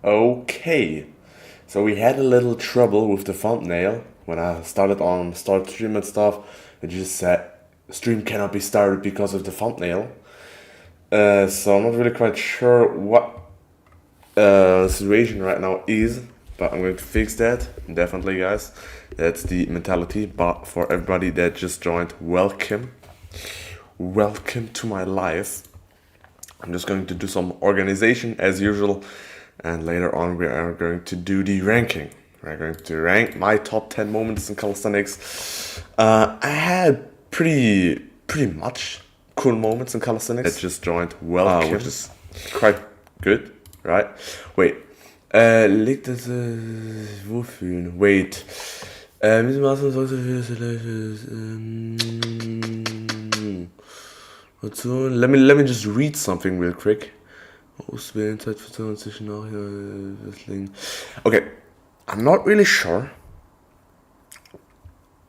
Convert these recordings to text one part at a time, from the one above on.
Okay, so we had a little trouble with the thumbnail when I started on start stream and stuff. It just said stream cannot be started because of the thumbnail. So I'm not really quite sure what situation right now is, but I'm going to fix that definitely, guys. That's the mentality. But for everybody that just joined, welcome to my life. I'm just going to do some organization as usual, and later on we are going to do the ranking. We're going to rank my top 10 moments in calisthenics. I had pretty much cool moments in calisthenics. That just joined, welcome, which is quite good, right? Wait, liegt das wohlfühlen? Wait, müssen wir let me just read something real quick. Okay, I'm not really sure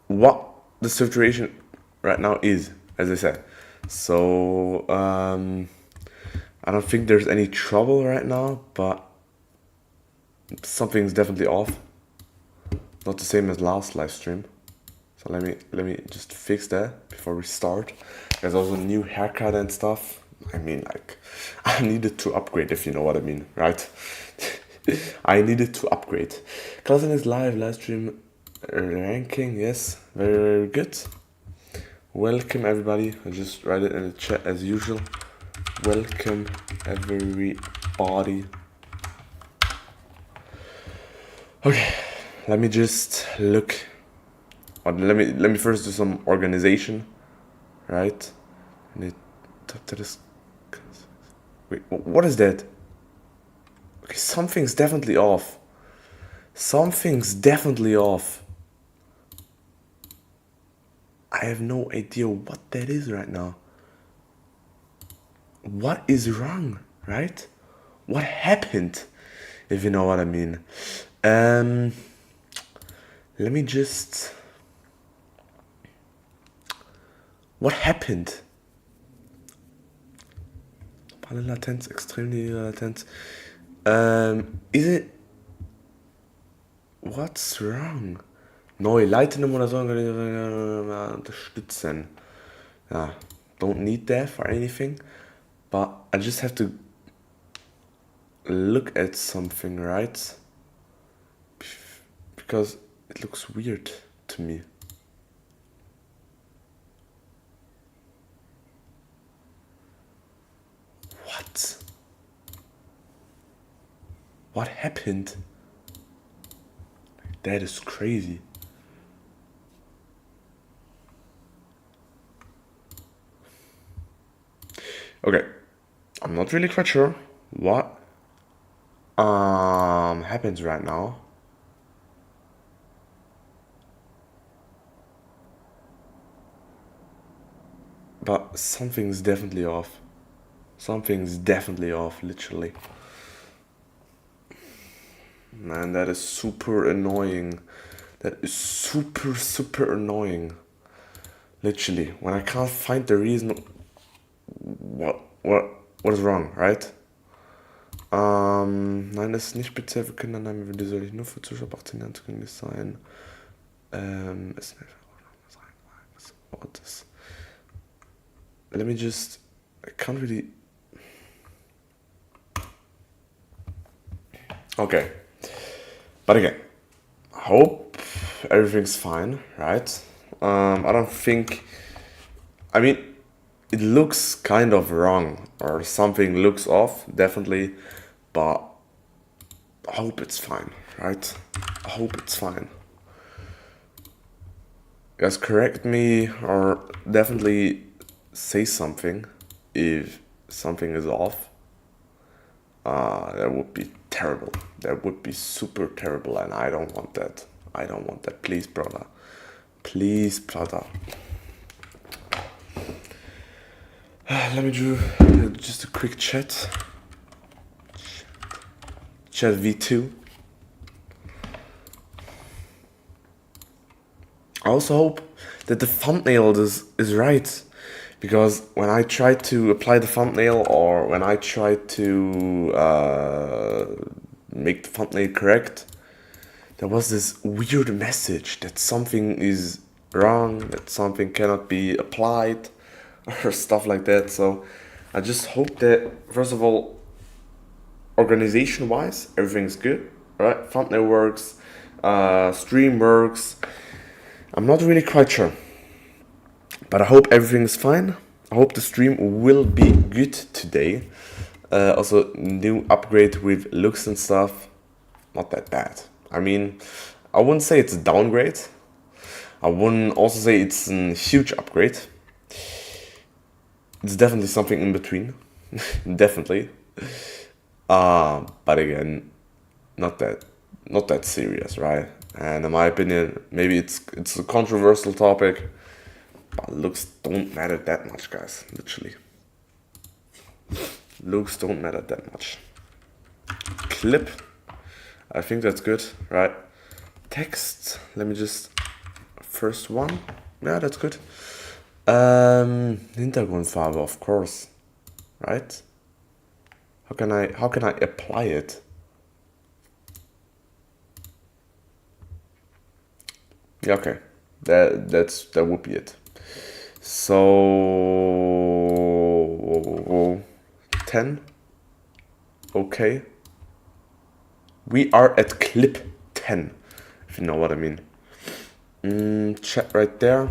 what the situation right now is, as I said. So I don't think there's any trouble right now, but something's definitely off. Not the same as last live stream. So let me just fix that before we start. There's also a new haircut and stuff. I mean, like, I needed to upgrade, if you know what I mean, right? I needed to upgrade. Calisthenics live stream ranking, yes, very good. Welcome everybody. I just write it in the chat as usual. Welcome everybody. Okay, let me just look. Let me first do some organization, right? Wait, what is that? Okay, something's definitely off. Something's definitely off. I have no idea what that is right now. What is wrong, right? What happened, if you know what I mean? Let me just... What happened? Latenz, extremely latenz. Is it... What's wrong? Neue leitende oder so unterstützen. Yeah, don't need that for anything. But I just have to look at something, right? Because it looks weird to me. What? What happened? That is crazy. Okay, I'm not really quite sure what happens right now. But something's definitely off. Something's definitely off, literally. Man, that is super annoying. That is super annoying. Literally, when I can't find the reason. What is wrong, right? Nein, das ist nicht speziell für Kinder. Nein, Video soll ich nur für Zuschauer ab 18 Jahren zugänglich sein. Ist nicht. What is? Let me just. I can't really. Okay. But again, I hope everything's fine, right? I don't think. I mean, it looks kind of wrong, or something looks off, definitely, but I hope it's fine, right? I hope it's fine. Guys, correct me, or definitely say something if something is off. That would be terrible. That would be super terrible, and I don't want that. I don't want that. Please, brother. Please, brother. Let me do just a quick chat. Chat V2. I also hope that the thumbnail is right, because when I try to apply the thumbnail, or when I try to make the thumbnail correct, there was this weird message that something is wrong, that something cannot be applied, or stuff like that. So I just hope that, first of all, organization-wise, everything's good, right? Thumbnail works, stream works. I'm not really quite sure, but I hope everything's fine. I hope the stream will be good today. Also, new upgrade with looks and stuff, not that bad. I mean, I wouldn't say it's a downgrade. I wouldn't also say it's a huge upgrade. It's definitely something in between, definitely. But again, not that serious, right? And in my opinion, maybe it's a controversial topic, but looks don't matter that much, guys. Literally, looks don't matter that much. Clip, I think that's good, right? Text, let me just first one. Yeah, that's good. Hintergrundfarbe, of course, right? How can I apply it? Yeah, okay. That would be it. So 10. Okay. We are at clip 10, if you know what I mean. Chat right there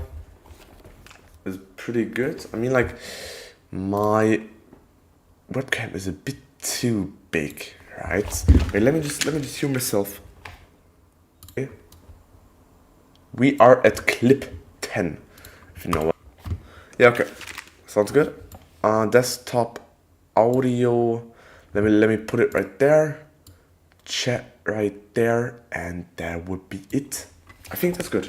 is pretty good. I mean, like, my webcam is a bit too big, right? Wait, let me just hear myself. Okay. We are at clip 10, if you know what. Yeah, okay, sounds good. Desktop audio. Let me put it right there. Chat right there, and that would be it. I think that's good.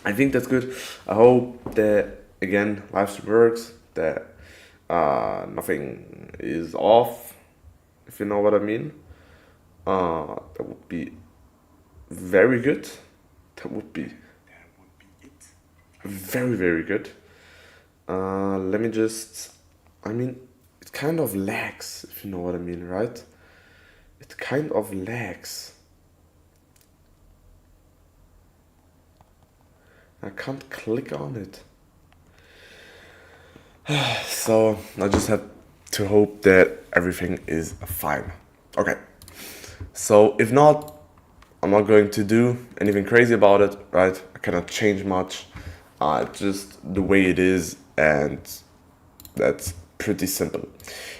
I hope that, again, live stream works, that nothing is off, if you know what I mean. That would be very good. That would be it. Very, very good. Let me just, I mean, it kind of lags, if you know what I mean, right? It kind of lags. I can't click on it. So I just have to hope that everything is fine. Okay. So if not, I'm not going to do anything crazy about it, right? I cannot change much. Just the way it is, and that's pretty simple.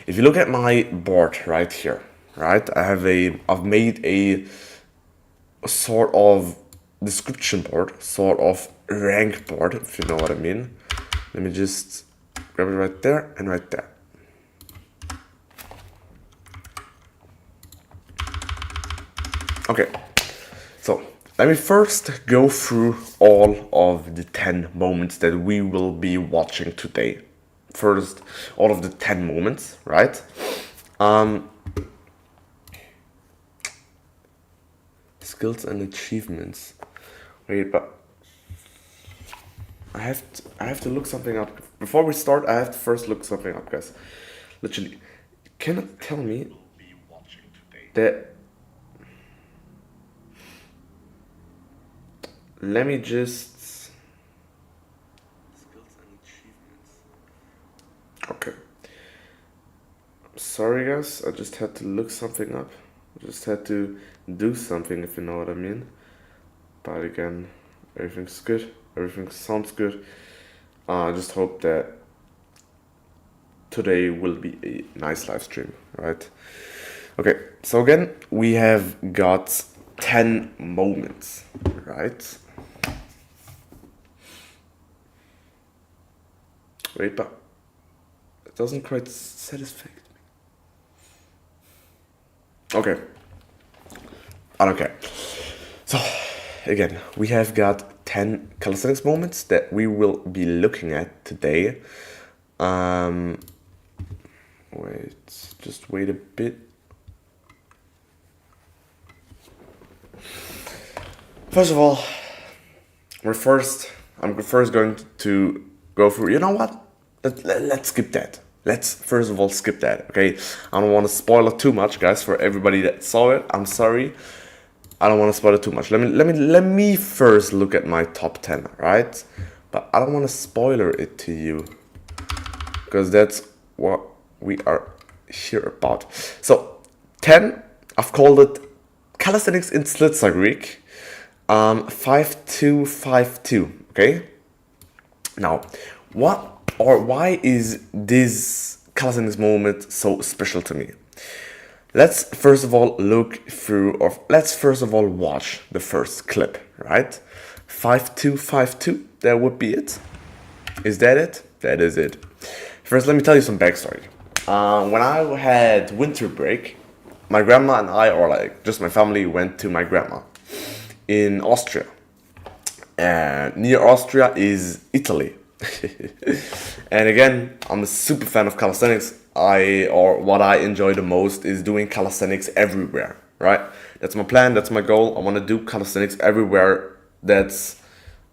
If you look at my board right here, right? I've made a sort of description board, sort of rank board, if you know what I mean. Let me just grab it right there and right there. Okay, so let me first go through all of the 10 moments that we will be watching today. First, all of the 10 moments, right? Skills and achievements. Wait, but I have to look something up. Before we start, I have to first look something up, guys. Literally, you cannot tell me that. Let me just. Skills and achievements. Okay. Sorry, guys. I just had to look something up. I just had to do something, if you know what I mean. But again, everything's good. Everything sounds good. I just hope that today will be a nice live stream, right? Okay, so again, we have got 10 moments, right? Wait, but it doesn't quite satisfy me. Okay, I don't care. So, again, we have got 10 calisthenics moments that we will be looking at today. Just wait a bit. First of all, I'm first going to go through, you know what? Let's skip that. let's first of all skip that, okay? I don't want to spoil it too much, guys, for everybody that saw it. I'm sorry. I don't want to spoil it too much. Let me first look at my top 10, right? But I don't want to spoiler it to you, because that's what we are here about. So 10, I've called it Calisthenics in Slitzer Greek, 5252. Okay. Now, why is this calisthenics moment so special to me? Let's first of all look through, or let's first of all watch the first clip, right? 5252, that would be it. Is that it? That is it. First, let me tell you some backstory. When I had winter break, my grandma and I, or like just my family, went to my grandma in Austria. And near Austria is Italy. And again, I'm a super fan of calisthenics. What I enjoy the most is doing calisthenics everywhere, right? That's my plan, that's my goal. I want to do calisthenics everywhere. That's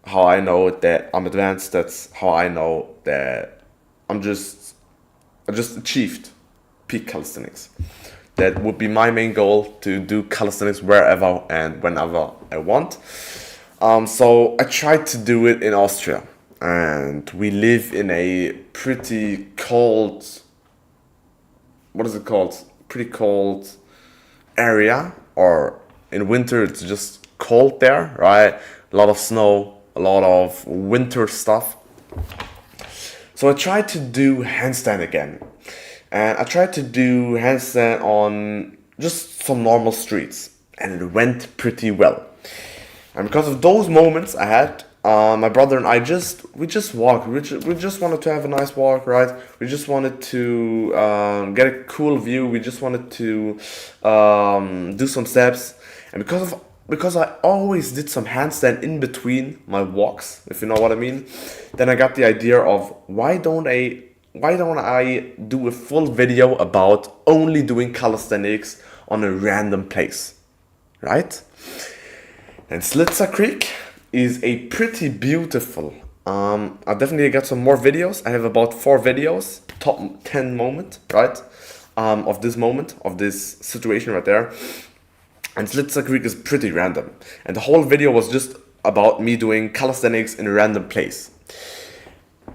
how I know that I'm advanced. That's how I know that I just achieved peak calisthenics. That would be my main goal, to do calisthenics wherever and whenever I want. So I tried to do it in Austria, and we live in a pretty cold, what is it called? Pretty cold area, or in winter it's just cold there, right? A lot of snow, a lot of winter stuff. So I tried to do handstand again. And I tried to do handstand on just some normal streets, and it went pretty well. And because of those moments I had, my brother and I we just walked. We just wanted to have a nice walk, right? We just wanted to get a cool view. We just wanted to do some steps. And because I always did some handstand in between my walks, if you know what I mean, then I got the idea of why don't I do a full video about only doing calisthenics on a random place, right? And Slitzer Creek is a pretty beautiful. I definitely got some more videos. I have about 4 videos, top 10 moment, right? Of this situation right there. And Slitzer Creek is pretty random. And the whole video was just about me doing calisthenics in a random place.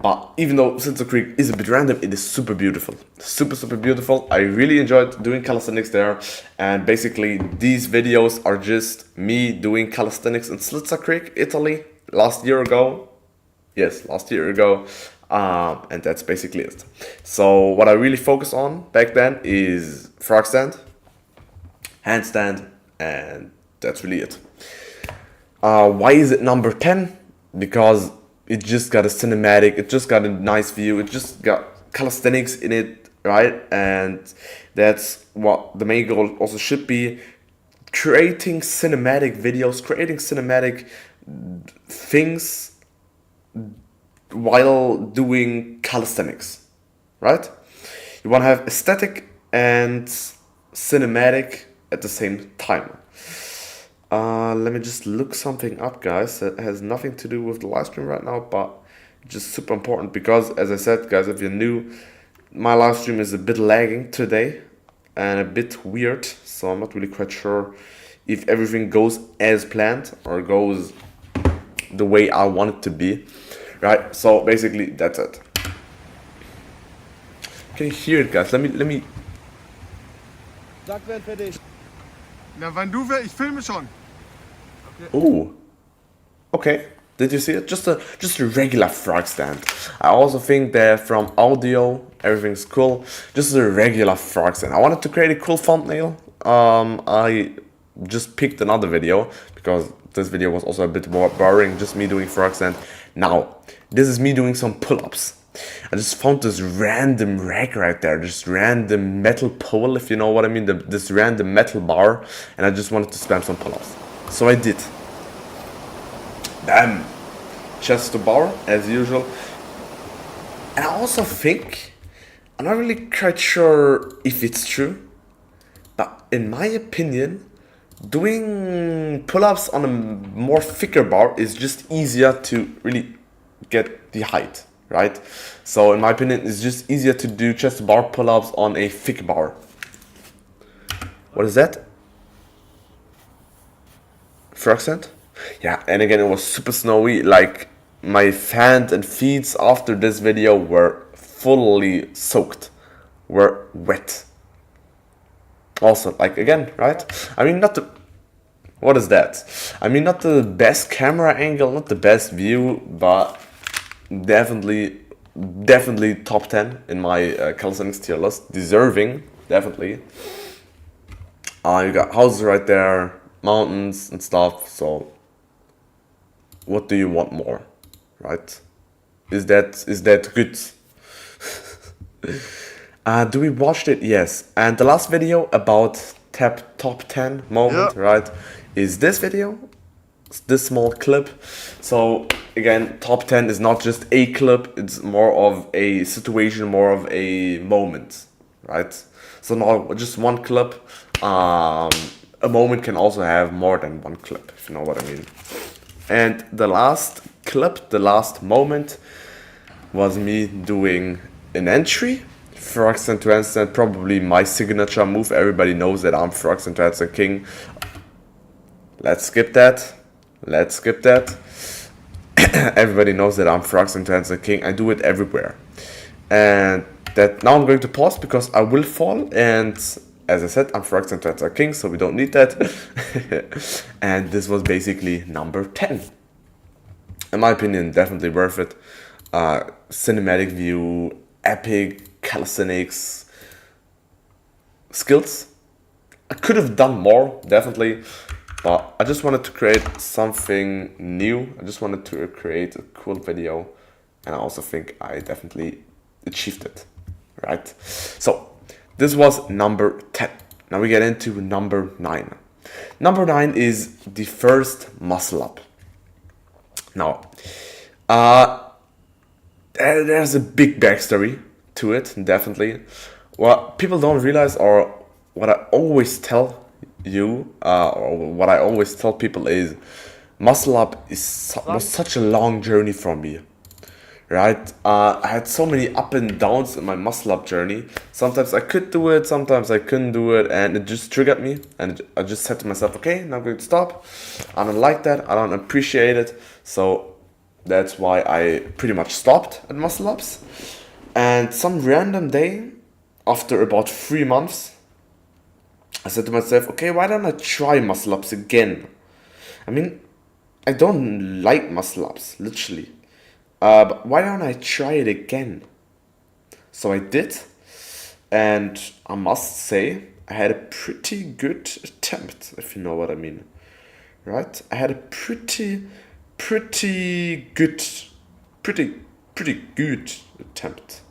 But even though Slitzer Creek is a bit random, it is super beautiful. Super, super beautiful. I really enjoyed doing calisthenics there. And basically, these videos are just me doing calisthenics in Slitzer Creek, Italy, last year ago. Yes, last year ago. And that's basically it. So what I really focus on back then is frog stand, handstand, and that's really it. Why is it number 10? Because it just got a cinematic, it just got a nice view, it just got calisthenics in it, right? And that's what the main goal also should be, creating cinematic videos, creating cinematic things while doing calisthenics, right? You want to have aesthetic and cinematic at the same time. Let me just look something up, guys, that has nothing to do with the live stream right now, but just super important because, as I said, guys, if you're new, my live stream is a bit lagging today and a bit weird, so I'm not really quite sure if everything goes as planned or goes the way I want it to be, right? So basically, that's it. Can you hear it, guys? Let me. Sag, wer fertig. Na, wann du willst, ich filme schon. Oh, okay. Did you see it? Just a regular frog stand. I also think that from audio, everything's cool. Just a regular frog stand. I wanted to create a cool thumbnail. I just picked another video because this video was also a bit more boring. Just me doing frog stand. Now, this is me doing some pull-ups. I just found this random rack right there, just random metal pole, if you know what I mean, this random metal bar, and I just wanted to spam some pull-ups. So I did. Bam! Chest to bar, as usual. And I also think, I'm not really quite sure if it's true, but in my opinion, doing pull-ups on a more thicker bar is just easier to really get the height, right? So in my opinion, it's just easier to do chest bar pull-ups on a thick bar. What is that? Frog scent? Yeah, and again, it was super snowy. Like, my hands and feet after this video were fully soaked, were wet. Also, like, again, right? I mean, not the... What is that? I mean, not the best camera angle, not the best view, but definitely top 10 in my calisthenics tier list. Deserving, definitely. You got houses right there, mountains and stuff, so what do you want more, right? Is that good? Do we watched it? Yes. And the last video about top 10 moment, right, is this video, this small clip. So again, top 10 is not just a clip, it's more of a situation, more of a moment, right? So not just one clip. A moment can also have more than one clip, if you know what I mean. And the last clip, the last moment, was me doing an entry, frog scent to handstand, probably my signature move. Everybody knows that I'm frog scent to handstand king. Let's skip that. Let's skip that. Everybody knows that I'm frog scent to handstand king. I do it everywhere. And that now I'm going to pause because I will fall, and as I said, I'm frog scent to handstand king, so we don't need that. And this was basically number 10. In my opinion, definitely worth it. Cinematic view, epic calisthenics skills. I could have done more, definitely, but I just wanted to create something new. I just wanted to create a cool video, and I also think I definitely achieved it, right? So this was number 10. Now we get into number 9. Number 9 is the first muscle up. Now, there's a big backstory to it, definitely. What people don't realize, or what I always tell you, or what I always tell people is, muscle up was such a long journey for me, right? I had so many up and downs in my muscle up journey. Sometimes I could do it, sometimes I couldn't do it, and it just triggered me. And I just said to myself, okay, now I'm going to stop. I don't like that, I don't appreciate it. So that's why I pretty much stopped at muscle ups. And some random day, after about 3 months, I said to myself, okay, why don't I try muscle ups again? I mean, I don't like muscle ups, literally. But why don't I try it again? So I did, and I must say, I had a pretty good attempt, if you know what I mean. Right? I had a pretty good attempt.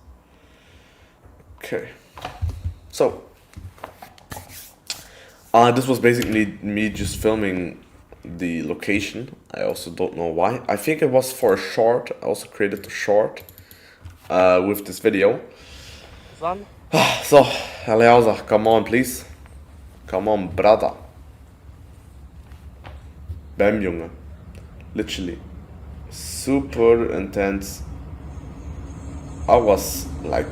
Okay. So, this was basically me just filming the location. I also don't know why. I think it was for a short. I also created a short with this video. Son? So, Eliasa, come on, please. Come on, brother. Bam, Junge. Literally. Super intense. I was like...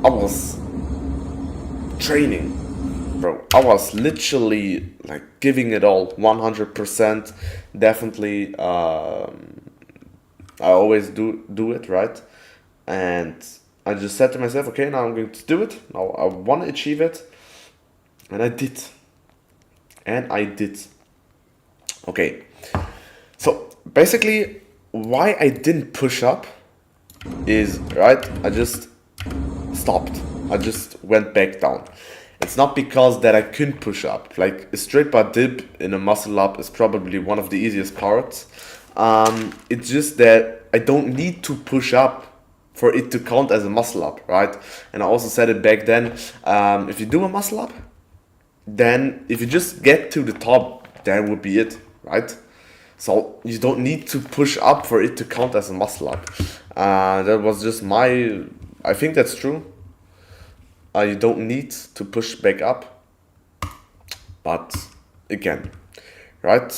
I was training, bro. I was literally like giving it all 100%. Definitely, I always do it, right? And I just said to myself, okay, now I'm going to do it. Now I want to achieve it, and I did. Okay, so basically, why I didn't push up is, right, I just stopped. I just went back down. It's not because that I couldn't push up. Like, a straight bar dip in a muscle up is probably one of the easiest parts. It's just that I don't need to push up for it to count as a muscle up, right? And I also said it back then, if you do a muscle up, then if you just get to the top, that would be it, right? So you don't need to push up for it to count as a muscle up. That was just I think that's true. You don't need to push back up. But again, right?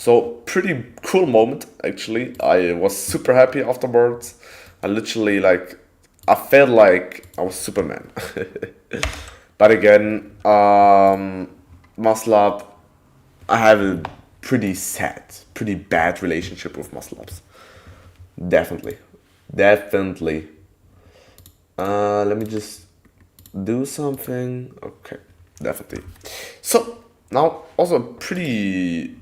So pretty cool moment actually. I was super happy afterwards. I literally like, I felt like I was Superman. But again, muscle up, I have a pretty sad, pretty bad relationship with muscle ups. Definitely. Definitely. Let me just do something. Okay, definitely. So, now also a pretty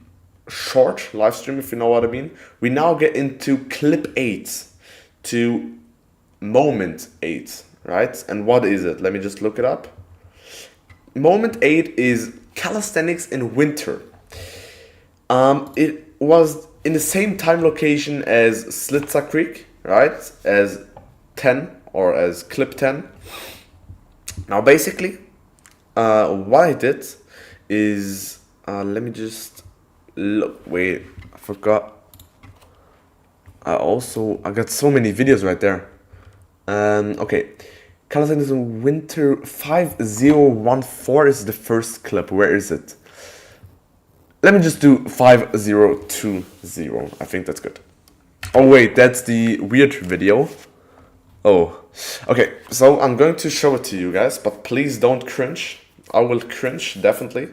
short live stream, if you know what I mean. We now get into clip 8 to moment 8, right? And what is it? Let me just look it up. Moment 8 is calisthenics in winter. It was in the same time location as Slitzer Creek, right? As 10 or as clip 10. Now, basically, what I did is, let me just look. Wait, I forgot. I got so many videos right there. Okay. Calisthenics in Winter 5014 is the first clip. Where is it? Let me just do 5020. I think that's good. Oh wait, that's the weird video. Oh, okay. So I'm going to show it to you guys, but please don't cringe. I will cringe, definitely.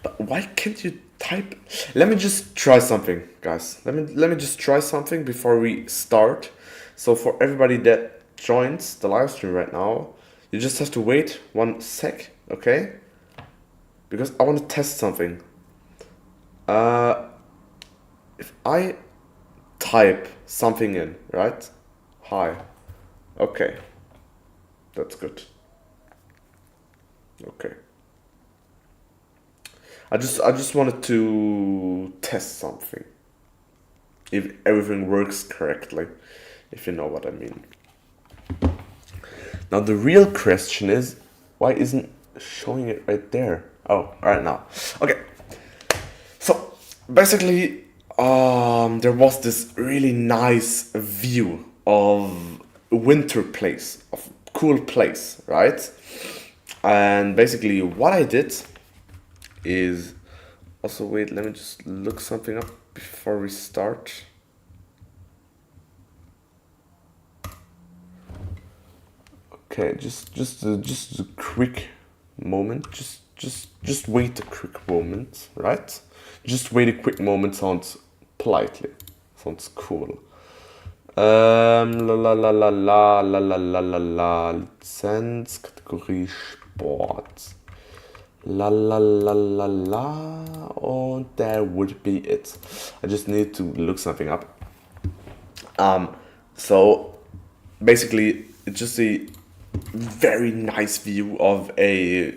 But why can't you type? Let me just try something, guys. Let me just try something before we start. So for everybody that joins the live stream right now, you just have to wait 1 sec, okay? Because I want to test something. If I type something in, right? Hi. Okay. That's good. Okay. I just wanted to test something. If everything works correctly, if you know what I mean. Now the real question is, why isn't showing it right there? Oh, right now. Okay. So basically, there was this really nice view of a winter place, of cool place, right? And basically, what I did is also wait. Let me just look something up before we start. Okay, just a quick moment. Just wait a quick moment, right? Just wait a quick moment sounds politely, sounds cool. La la la la la la la la la la Lizenz Kategorie Sport. La la la la la, and that would be it. I just need to look something up. So basically, it's just a very nice view of a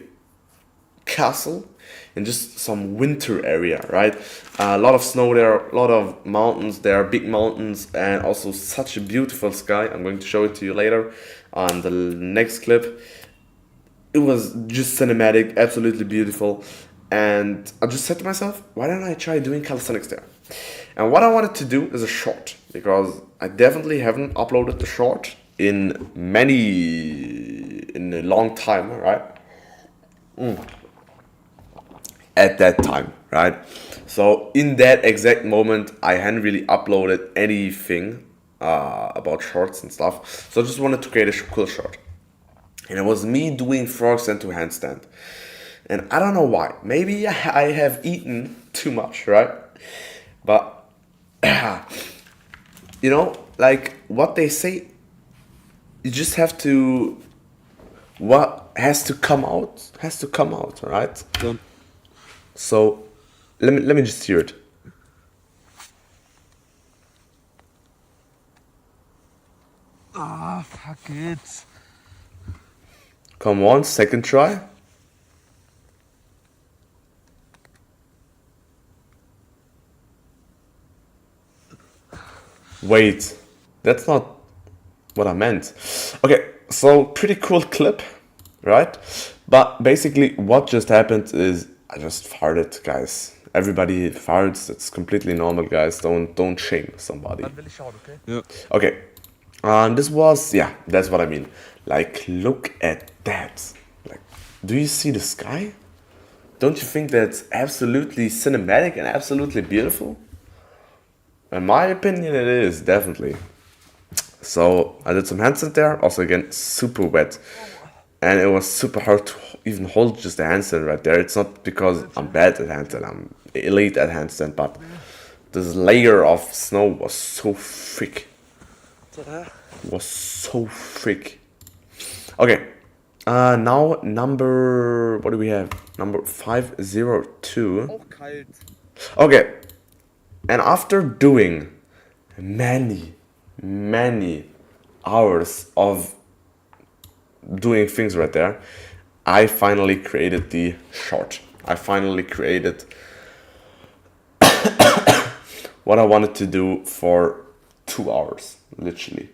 castle in just some winter area, right? A lot of snow there, a lot of mountains there, big mountains, and also such a beautiful sky. I'm going to show it to you later on the next clip. It was just cinematic, absolutely beautiful, and I just said to myself, why don't I try doing calisthenics there? And what I wanted to do is a short, because I definitely haven't uploaded the short in a long time, right? At that time, right? So in that exact moment, I hadn't really uploaded anything about shorts and stuff. So I just wanted to create a cool short. And it was me doing frogs into handstand. And I don't know why. Maybe I have eaten too much, right? But, you know, like what they say, you just have to, what has to come out, right? So. So, let me just hear it. Ah, fuck it. Come on, second try. Wait, that's not what I meant. Okay, so pretty cool clip, right? But basically what just happened is I just farted, guys. Everybody farts, it's completely normal, guys. Don't shame somebody. Okay? Yeah. Okay. This was, yeah, that's what I mean. Like, look at that. Like, do you see the sky? Don't you think that's absolutely cinematic and absolutely beautiful? In my opinion, it is, definitely. So I did some handstand there, also again, super wet. And it was super hard to even hold just the handstand right there. It's not because I'm bad at handstand, I'm elite at handstand, but this layer of snow was so thick. Was so thick. Okay, now number, what do we have? Number 502. Auch kalt. Okay, and after doing many hours of doing things right there, I finally created the short. I finally created what I wanted to do for 2 hours, literally.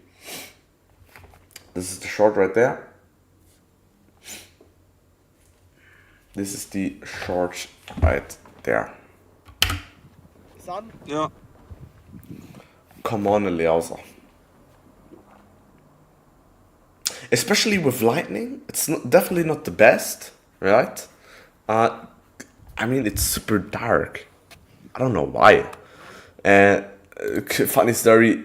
This is the short right there. This is the short right there. Sun? Ja. Come on, Eliasa. Especially with lightning, it's definitely not the best, right? I mean, it's super dark. I don't know why. Funny story,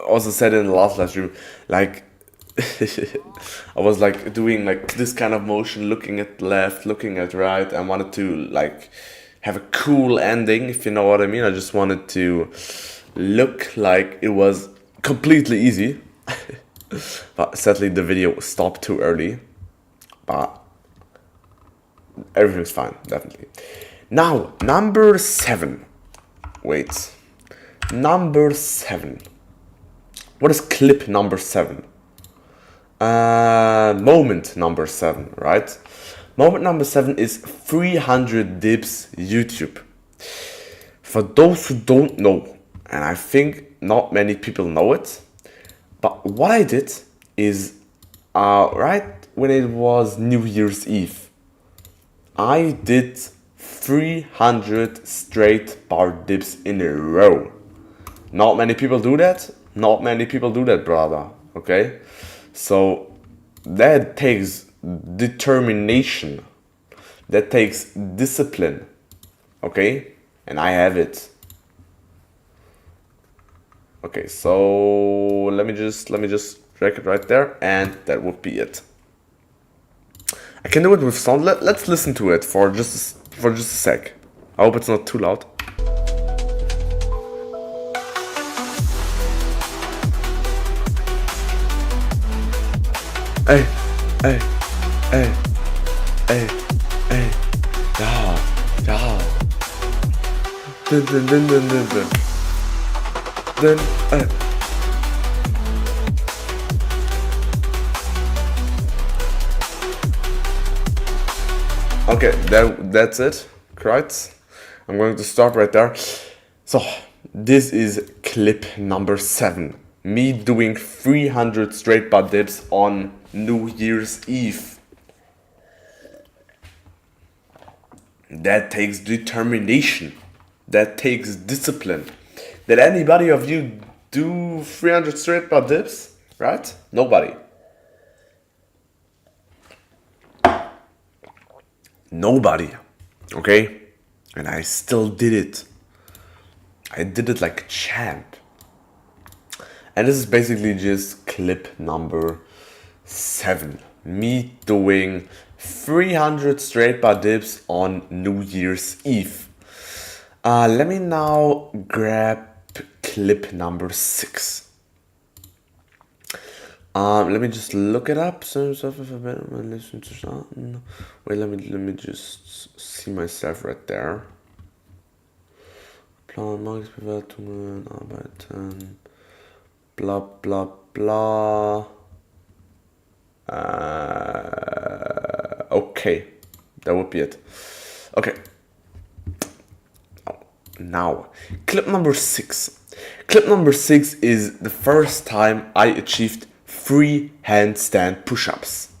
also said in the last live stream, like, I was like doing like this kind of motion, looking at left, looking at right. I wanted to like have a cool ending, if you know what I mean. I just wanted to look like it was completely easy. But sadly the video stopped too early. But everything's fine, definitely. Now, number 7. Wait. Number 7. What is clip number 7? Moment number 7, right? Moment number 7 is 300 dips YouTube. For those who don't know, and I think not many people know it, but what I did is, right when it was New Year's Eve, I did 300 straight bar dips in a row. Not many people do that. Not many people do that, brother. Okay? So that takes determination. That takes discipline. Okay? And I have it. Okay, so let me just drag it right there, and that would be it. I can do it with sound. Let's listen to it for just a sec. I hope it's not too loud. Hey, hey, hey, hey, hey, ja, ja. Dun, dun, dun, dun, dun, dun. Dun, Okay, that's it, right? I'm going to stop right there. So, this is clip number 7. Me doing 300 straight butt dips on New Year's Eve. That takes determination. That takes discipline. Did anybody of you do 300 straight butt dips? Right? Nobody. Nobody. Okay? And I still did it. I did it like a champ. And this is basically just clip number 7. Me doing 300 straight bar dips on New Year's Eve. Let me now grab clip number 6. Let me just look it up. Wait, let me just see myself right there. Plan, Marktbewertungen, Arbeiten, blah blah blah. Okay, that would be it. Okay. Now, clip number 6. Clip number 6 is the first time I achieved 3 handstand push-ups.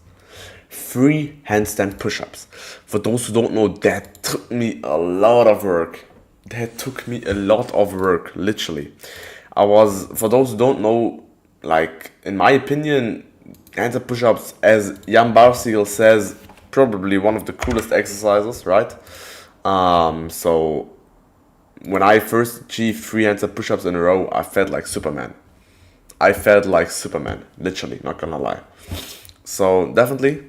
3 handstand push-ups. For those who don't know, that took me a lot of work. Literally. For those who don't know, like, in my opinion, handstand push-ups, as Jan Barsigel says, probably one of the coolest exercises, right? So when I first achieved 3 handstand push-ups in a row, I felt like Superman. Literally, not gonna lie. So definitely,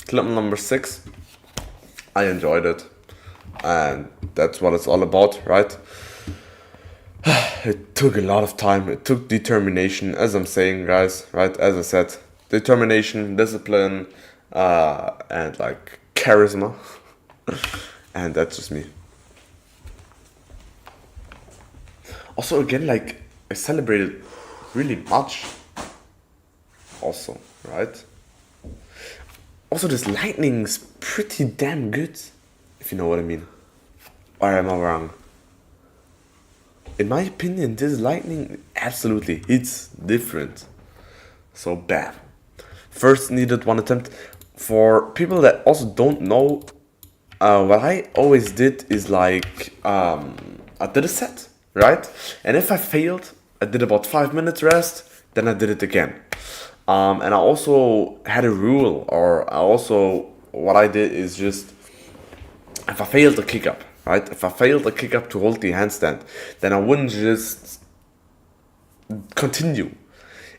clip number 6, I enjoyed it. And that's what it's all about, right? It took a lot of time, it took determination, as I'm saying, guys, right? As I said, determination, discipline, and like charisma. And that's just me. Also, again, like, I celebrated really much. Also, right? Also, this lightning's pretty damn good, if you know what I mean. Or am I wrong? In my opinion, this lightning absolutely hits different. So bam. First needed 1 attempt. For people that also don't know, what I always did is like, I did a set, right? And if I failed, I did about 5 minutes rest, then I did it again. And I also had a rule, or what I did is just, if I failed a kick up, right? If I failed a kick up to hold the handstand, then I wouldn't just continue.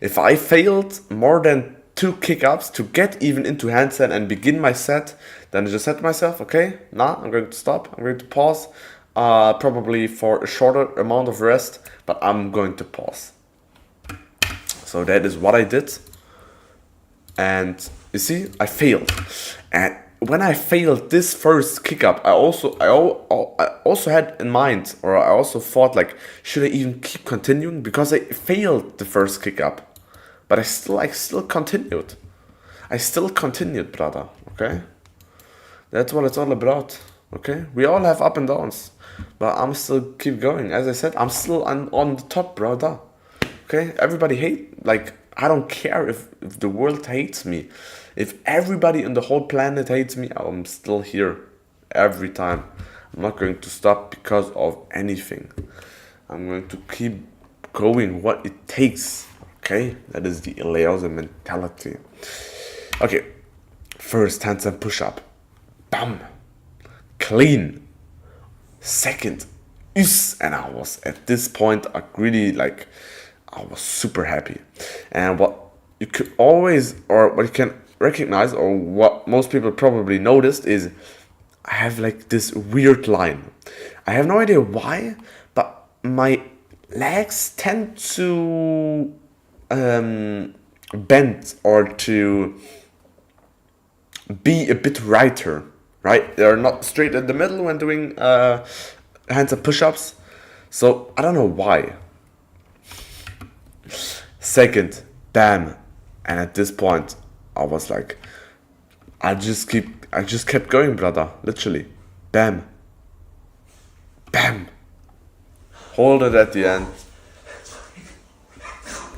If I failed more than 2 kick ups to get even into handstand and begin my set, then I just said to myself, okay, nah, I'm going to stop, I'm going to pause, probably for a shorter amount of rest, but I'm going to pause. So that is what I did. And you see, I failed. And when I failed this first kick up, I also had in mind, or I also thought like, should I even keep continuing? Because I failed the first kick up, but I still continued. I still continued, brother. Okay, that's what it's all about. Okay, we all have up and downs, but I'm still keep going. As I said, I'm still on the top, brother. Okay, everybody I don't care if the world hates me. If everybody on the whole planet hates me, I'm still here every time. I'm not going to stop because of anything. I'm going to keep going what it takes. Okay, that is the Eleosa mentality. Okay, first handstand push-up. Bam. Clean. Second. And I was at this point, I was super happy. And what you could always, or what you can recognize, or what most people probably noticed, is I have like this weird line. I have no idea why, but my legs tend to bend, or to be a bit righter, right? They're not straight in the middle when doing hands and push-ups. So I don't know why. Second, bam. And at this point, I was like, I just kept going, brother. Literally. Bam. Bam. Hold it at the end.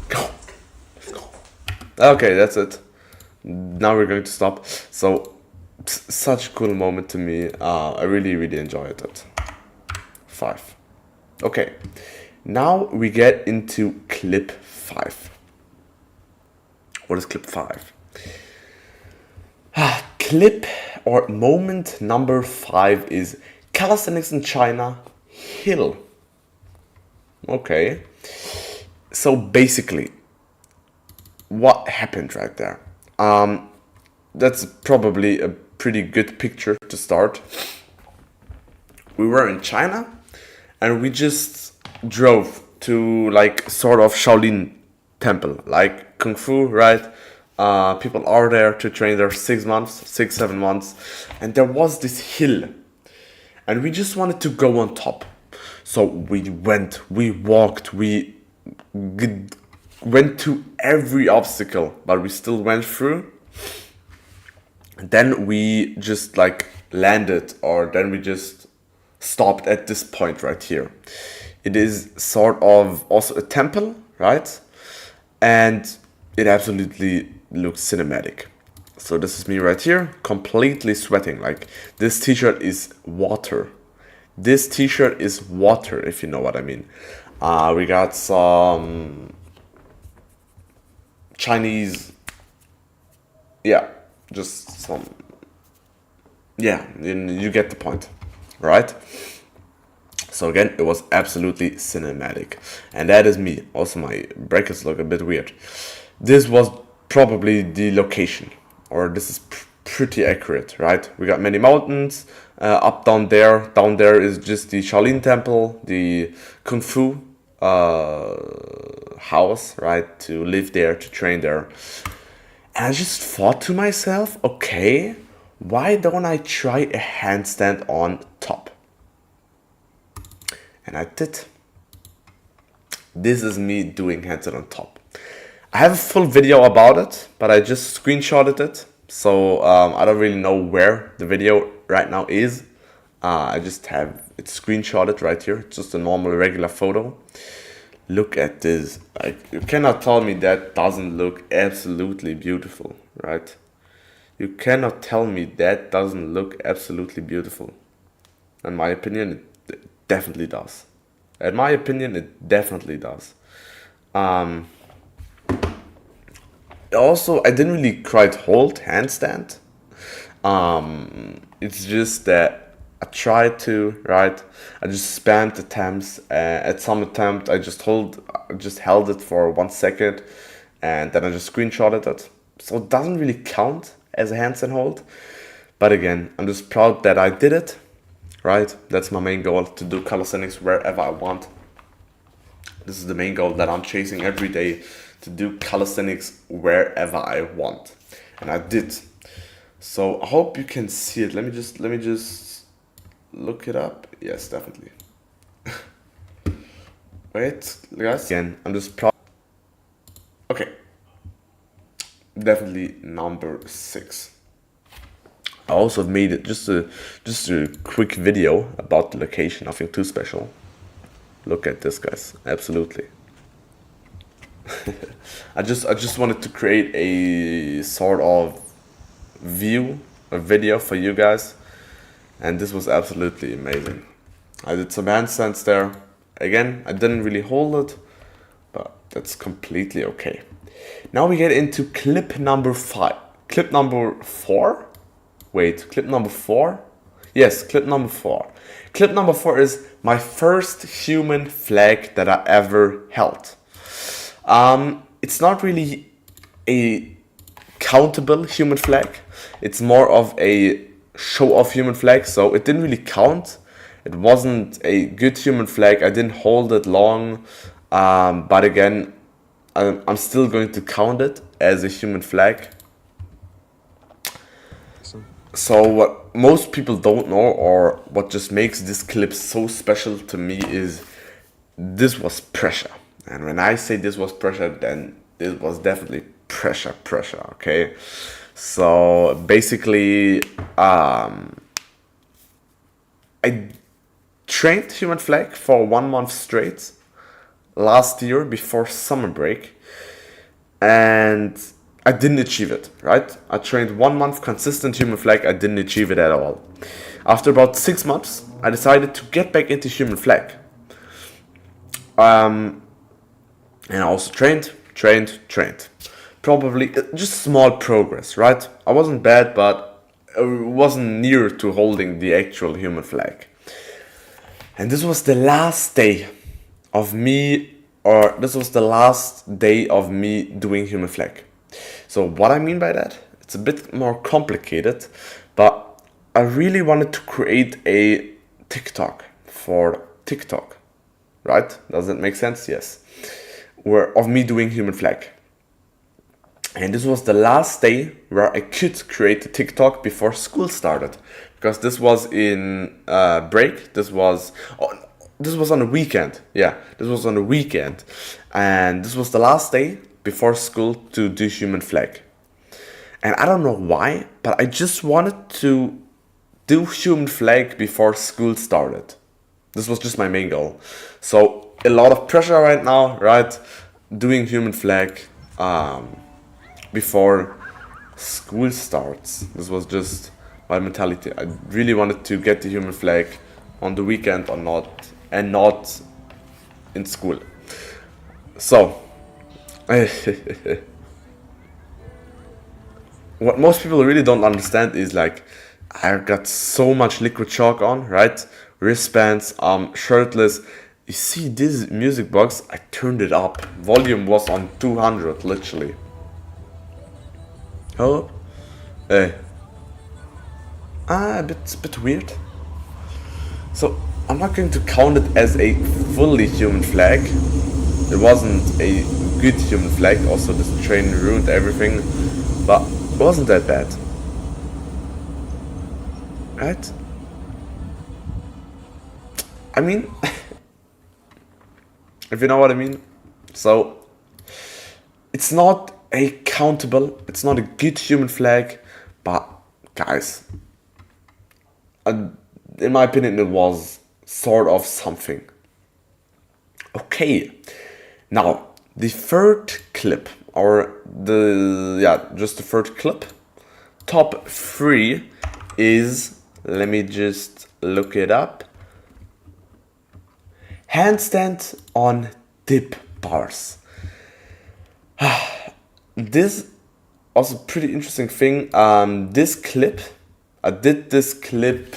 Go. Let's go. Okay, that's it. Now we're going to stop. So, such a cool moment to me. I really, really enjoyed it. 5. Okay. Now we get into clip 5. What is clip 5? Clip or moment number 5 is Calisthenics in China, hill. Okay. So basically, what happened right there? That's probably a pretty good picture to start. We were in China, and we just drove to like sort of Shaolin temple, like Kung Fu, right? People are there to train there 6 months, 7 months, and there was this hill, and we just wanted to go on top. So we walked, we went to every obstacle, but we still went through. And then we just like landed, or then we just stopped at this point right here. It is sort of also a temple, right? And it absolutely looks cinematic. So this is me right here, completely sweating. Like, this t-shirt is water. This t-shirt is water, if you know what I mean. We got some Chinese, yeah, just some yeah, you get the point, right? So again, it was absolutely cinematic. And that is me. Also, my brackets look a bit weird. This was probably the location, or this is pretty accurate, right? We got many mountains, up down there. Down there is just the Shaolin Temple, the Kung Fu house, right? To live there, to train there. And I just thought to myself, okay, why don't I try a handstand on top? And I did. This is me doing handstand on top. I have a full video about it, but I just screenshotted it. So I don't really know where the video right now is. I just have it screenshotted right here. It's just a normal regular photo. Look at this. Like, you cannot tell me that doesn't look absolutely beautiful, right? You cannot tell me that doesn't look absolutely beautiful. In my opinion, it definitely does. In my opinion, it definitely does. Also, I didn't really quite hold handstand. It's just that I tried to, right? I just spammed attempts. At some attempt, I just held it for 1 second, and then I just screenshotted it. So it doesn't really count as a handstand hold. But again, I'm just proud that I did it, right? That's my main goal, to do calisthenics wherever I want. This is the main goal that I'm chasing every day, to do calisthenics wherever I want. And I did. So I hope you can see it. Let me just look it up. Yes, definitely. Wait, guys. Again, I'm just proud. Okay. Definitely number 6. I also made it just a quick video about the location. Nothing too special. Look at this, guys. Absolutely. I just wanted to create a sort of a video for you guys, and this was absolutely amazing. I did some handstands there. Again, I didn't really hold it, but that's completely okay. Now we get into clip number 5. Clip number 4? Wait, clip number 4? Yes, clip number 4. Clip number 4 is my first human flag that I ever held. It's not really a countable human flag. It's more of a show-off human flag, so it didn't really count. It wasn't a good human flag. I didn't hold it long, but again, I'm still going to count it as a human flag. So what most people don't know, or what just makes this clip so special to me, is this was pressure. And when I say this was pressure, then it was definitely pressure, okay? So basically, I trained human flag for 1 month straight last year before summer break, and I didn't achieve it, right? I trained 1 month consistent human flag. I didn't achieve it at all. After about 6 months, I decided to get back into human flag. And I also trained. Probably just small progress, right? I wasn't bad, but I wasn't near to holding the actual human flag. And this was the last day of me, doing human flag. So what I mean by that, it's a bit more complicated, but I really wanted to create a TikTok for TikTok, right? Does that make sense? Yes. Of me doing human flag. And this was the last day where I could create a TikTok before school started, because this was in break. This was on a weekend. Yeah, this was on a weekend, and this was the last day before school to do human flag. And I don't know why, but I just wanted to do human flag before school started. This was just my main goal. So a lot of pressure right now, right? Doing human flag before school starts. This was just my mentality. I really wanted to get the human flag on the weekend or not, and not in school. So what most people really don't understand is, like, I got so much liquid chalk on, right? Wristbands, shirtless. You see this music box, I turned it up. Volume was on 200, literally. Oh, hey. A bit weird. So, I'm not going to count it as a fully human flag. It wasn't a good human flag, also this train ruined everything. But it wasn't that bad. Right? I mean, if you know what I mean. So, it's not a countable, it's not a good human flag, but guys, in my opinion, it was sort of something. Okay, now the third clip, or just the third clip, top 3 is, let me just look it up, handstand on dip bars. This was a pretty interesting thing. This clip, I did this clip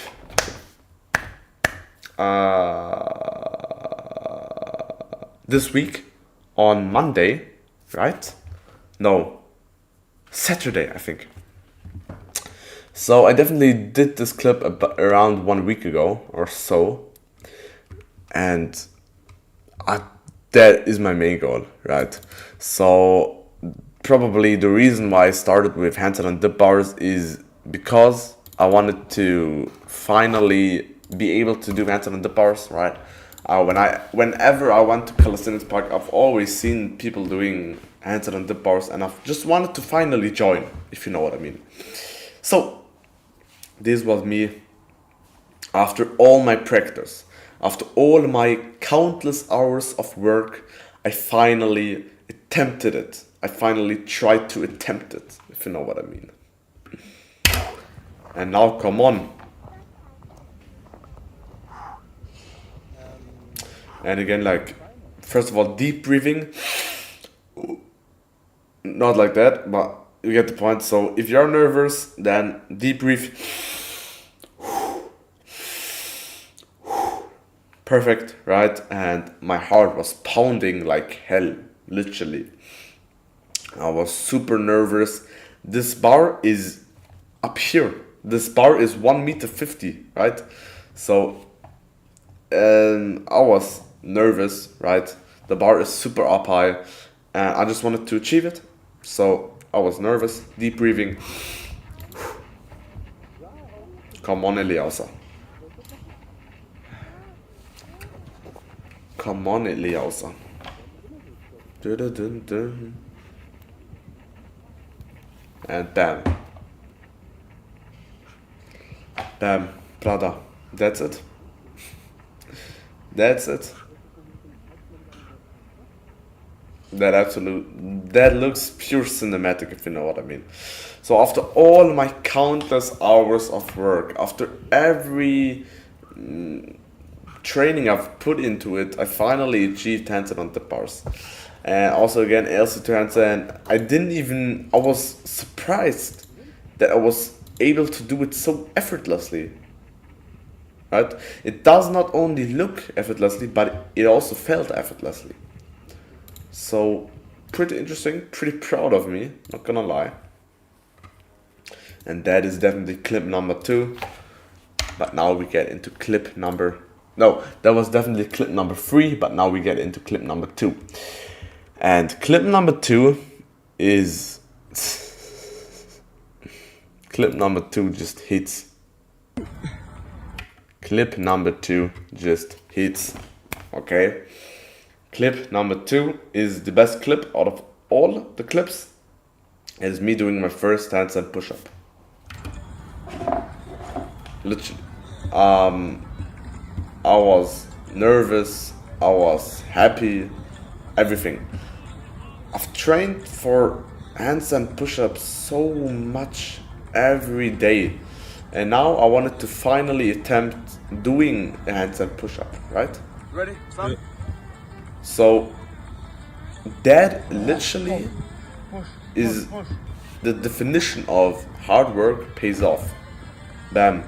this week on Monday, right? No, Saturday, I think. So I definitely did this clip around 1 week ago or so, and that is my main goal, right? So probably the reason why I started with handstand and dip bars is because I wanted to finally be able to do handstand and dip bars, right? Whenever I went to Calisthenics Park, I've always seen people doing handstand and dip bars, and I've just wanted to finally join, if you know what I mean. So this was me after all my practice. After all my countless hours of work, I finally attempted it. I finally tried to attempt it, if you know what I mean. And now, come on. And again, like, first of all, deep breathing. Not like that, but you get the point. So if you're nervous, then deep breathe. Perfect, right? And my heart was pounding like hell, literally. I was super nervous. This bar is up here. This bar is 1.50 meters, right? So I was nervous, right? The bar is super up high, and I just wanted to achieve it. So I was nervous, deep breathing. Come on, Eliasa. Come on, Eliasa. And bam. Bam, brother. That's it. That's it. That looks pure cinematic, if you know what I mean. So after all my countless hours of work, after every training I've put into it, I finally achieved handstand on dip bars. And also again, LC to handstand, I was surprised that I was able to do it so effortlessly. Right? It does not only look effortlessly, but it also felt effortlessly. So, pretty interesting, pretty proud of me, not gonna lie. And that is definitely clip number 2. But now we get into clip number... No, that was definitely clip number 3, but now we get into clip number 2. And clip number 2 is... clip number 2 just hits. Clip number 2 just hits. Okay? Clip number 2 is the best clip out of all the clips. It is me doing my first handstand push-up. Literally. I was nervous, I was happy, everything. I've trained for handstand push-ups so much every day, and now I wanted to finally attempt doing a handstand push-up, right? Ready? Stop. So that literally is the definition of hard work pays off. Bam.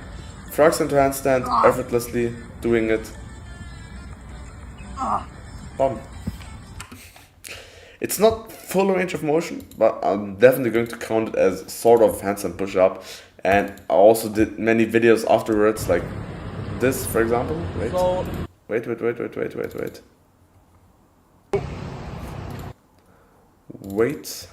Frogs into handstand, effortlessly doing it. Bam. It's not full range of motion, but I'm definitely going to count it as sort of handstand push-up. And I also did many videos afterwards, like this, for example. Wait. So, Wait. Wait.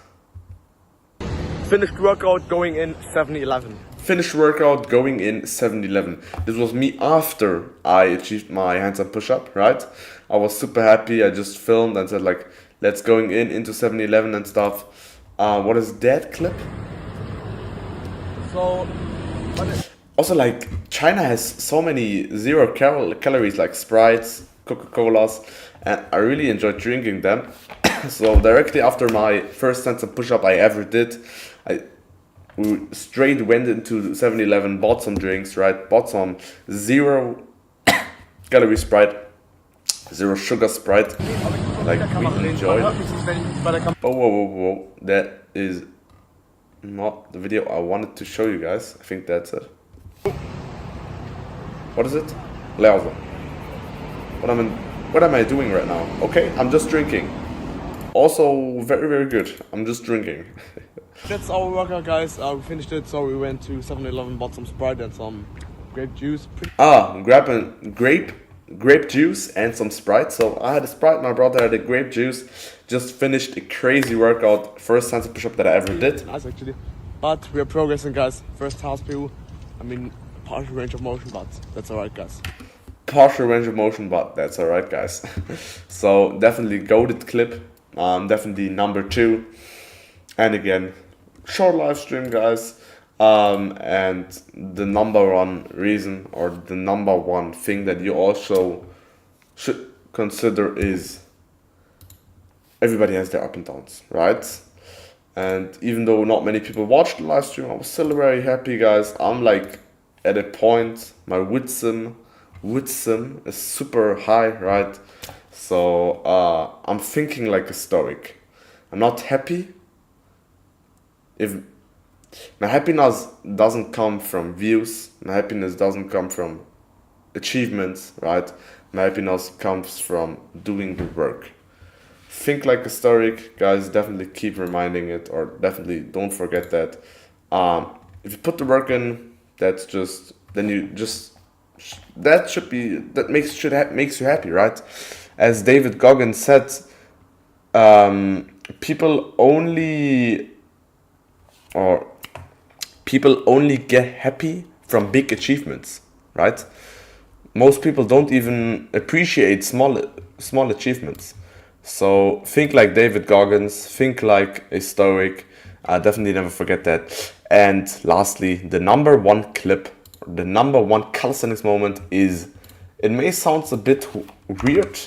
finished workout going in 7-Eleven. Finished workout going in 7-Eleven. This was me after I achieved my handstand push-up, right? I was super happy. I just filmed and said like, let's going in into 7-Eleven and stuff. What is that clip? So, Also, like, China has so many calories, like Sprites, Coca-Colas, and I really enjoyed drinking them. So directly after my first handstand push-up I ever did, we straight went into 7-Eleven, bought some drinks, right? Bought some 0 calorie Sprite, 0 sugar Sprite. Like, we enjoyed. Whoa. That is not the video I wanted to show you guys. I think that's it. What is it? Lauser. What am I doing right now? Okay, I'm just drinking. Also, very good. I'm just drinking. that's our workout, guys. We finished it, so we went to 7-Eleven, bought some Sprite and some grape juice. Grape juice and some Sprite. So I had a Sprite, my brother had a grape juice. Just finished a crazy workout. First handstand push-up that I ever did. Nice, actually. But we are progressing, guys. First house PU. I mean, partial range of motion, but that's alright, guys. Partial range of motion, but that's alright, guys. So definitely goated clip. Definitely number 2. And again, short live stream, guys. And the number one reason, or the number one thing that you also should consider is everybody has their up and downs, right? And even though not many people watched the live stream, I was still very happy, guys. I'm like at a point, my wisdom is super high, right? So I'm thinking like a stoic. I'm not happy if my happiness doesn't come from views. My happiness doesn't come from achievements, right? My happiness comes from doing the work. Think like a stoic, guys. Definitely keep reminding it, or definitely don't forget that. If you put the work in, that makes you happy, right? As David Goggins said, people only get happy from big achievements, right? Most people don't even appreciate small achievements. So think like David Goggins, think like a stoic. Definitely never forget that. And lastly, the number one clip, the number one calisthenics moment is, it may sound a bit weird,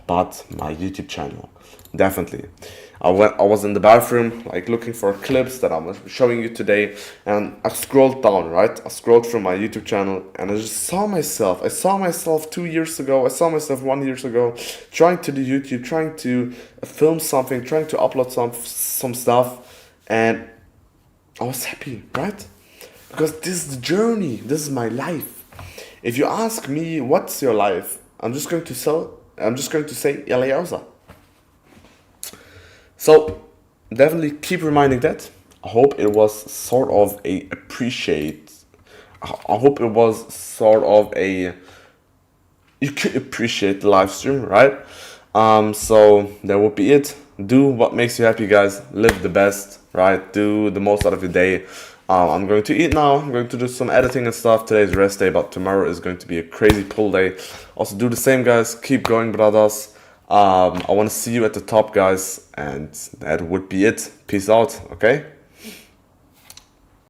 but my YouTube channel. Definitely. I was in the bathroom, like looking for clips that I'm showing you today, and I scrolled down, right? I scrolled through my YouTube channel, and I just saw myself. I saw myself 2 years ago. I saw myself 1 year ago, trying to do YouTube, trying to film something, trying to upload some stuff, and I was happy, right? Because this is the journey. This is my life. If you ask me, what's your life? I'm just going to say Eliosa. So definitely keep reminding that. I hope it was sort of a you could appreciate the live stream, right? So that would be it. Do what makes you happy, guys. Live the best, right? Do the most out of your day. I'm going to eat now. I'm going to do some editing and stuff. Today's rest day, but tomorrow is going to be a crazy pull day. Also do the same, guys. Keep going, brothers. I want to see you at the top, guys, and that would be it. Peace out, okay?